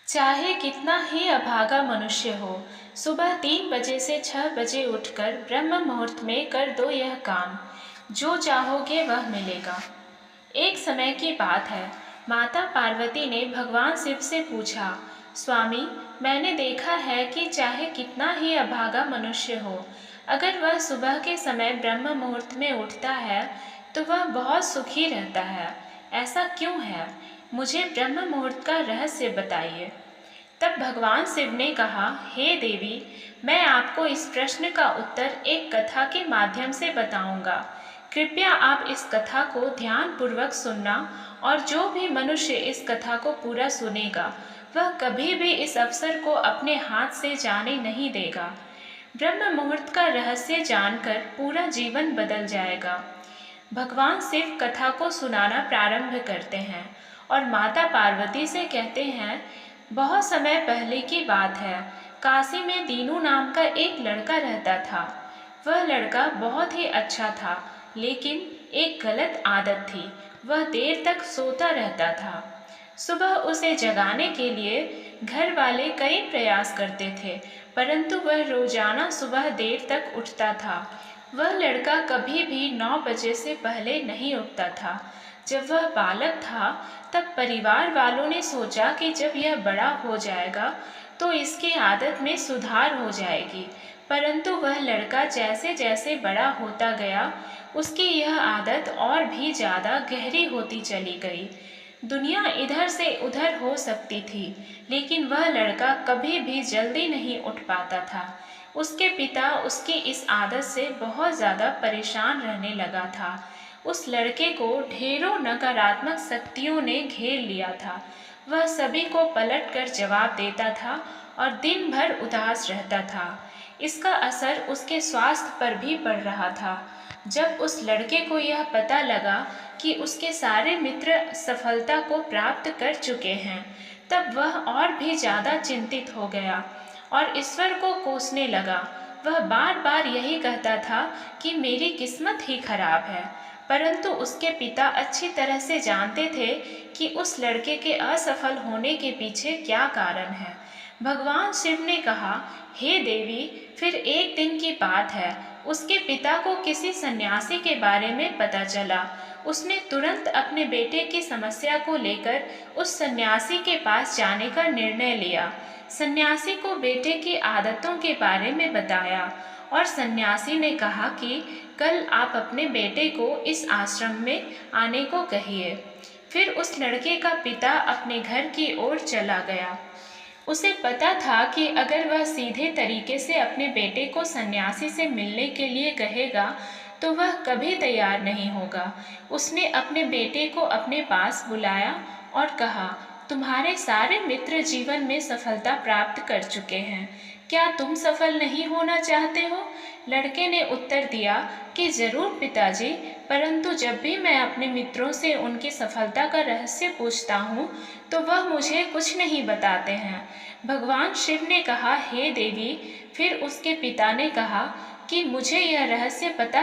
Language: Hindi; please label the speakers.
Speaker 1: चाहे कितना ही अभागा मनुष्य हो, सुबह 3 बजे से 6 बजे उठकर ब्रह्म मुहूर्त में कर दो यह काम, जो चाहोगे वह मिलेगा। एक समय की बात है, माता पार्वती ने भगवान शिव से पूछा, स्वामी, मैंने देखा है कि चाहे कितना ही अभागा मनुष्य हो, अगर वह सुबह के समय ब्रह्म मुहूर्त में उठता है तो वह बहुत सुखी रहता है। ऐसा क्यों है? मुझे ब्रह्म मुहूर्त का रहस्य बताइए। तब भगवान शिव ने कहा, हे देवी, मैं आपको इस प्रश्न का उत्तर एक कथा के माध्यम से बताऊंगा। कृपया आप इस कथा को ध्यानपूर्वक सुनना, और जो भी मनुष्य इस कथा को पूरा सुनेगा वह कभी भी इस अवसर को अपने हाथ से जाने नहीं देगा। ब्रह्म मुहूर्त का रहस्य जानकर पूरा जीवन बदल जाएगा। भगवान शिव कथा को सुनाना प्रारंभ करते हैं और माता पार्वती से कहते हैं, बहुत समय पहले की बात है, काशी में दीनू नाम का एक लड़का रहता था। वह लड़का बहुत ही अच्छा था, लेकिन एक गलत आदत थी, वह देर तक सोता रहता था। सुबह उसे जगाने के लिए घर वाले कई प्रयास करते थे, परंतु वह रोजाना सुबह देर तक उठता था। वह लड़का कभी भी 9 बजे से पहले नहीं उठता था। जब वह बालक था तब परिवार वालों ने सोचा कि जब यह बड़ा हो जाएगा तो इसकी आदत में सुधार हो जाएगी, परंतु वह लड़का जैसे जैसे बड़ा होता गया उसकी यह आदत और भी ज़्यादा गहरी होती चली गई। दुनिया इधर से उधर हो सकती थी, लेकिन वह लड़का कभी भी जल्दी नहीं उठ पाता था। उसके पिता उसकी इस आदत से बहुत ज़्यादा परेशान रहने लगा था। उस लड़के को ढेरों नकारात्मक शक्तियों ने घेर लिया था। वह सभी को पलट कर जवाब देता था और दिन भर उदास रहता था। इसका असर उसके स्वास्थ्य पर भी पड़ रहा था। जब उस लड़के को यह पता लगा कि उसके सारे मित्र सफलता को प्राप्त कर चुके हैं, तब वह और भी ज़्यादा चिंतित हो गया और ईश्वर को कोसने लगा। वह बार बार यही कहता था कि मेरी किस्मत ही खराब है, परंतु उसके पिता अच्छी तरह से जानते थे कि उस लड़के के असफल होने के पीछे क्या कारण है। भगवान शिव ने कहा, हे देवी, फिर एक दिन की बात है, उसके पिता को किसी सन्यासी के बारे में पता चला। उसने तुरंत अपने बेटे की समस्या को लेकर उस सन्यासी के पास जाने का निर्णय लिया। सन्यासी को बेटे की आदतों के बारे में बताया और सन्यासी ने कहा कि कल आप अपने बेटे को इस आश्रम में आने को कहिए। फिर उस लड़के का पिता अपने घर की ओर चला गया। उसे पता था कि अगर वह सीधे तरीके से अपने बेटे को सन्यासी से मिलने के लिए कहेगा तो वह कभी तैयार नहीं होगा। उसने अपने बेटे को अपने पास बुलाया और कहा, तुम्हारे सारे मित्र जीवन में सफलता प्राप्त कर चुके हैं, क्या तुम सफल नहीं होना चाहते हो? लड़के ने उत्तर दिया कि जरूर पिताजी, परंतु जब भी मैं अपने मित्रों से उनकी सफलता का रहस्य पूछता हूँ तो वह मुझे कुछ नहीं बताते हैं। भगवान शिव ने कहा, हे देवी, फिर उसके पिता ने कहा कि मुझे यह रहस्य पता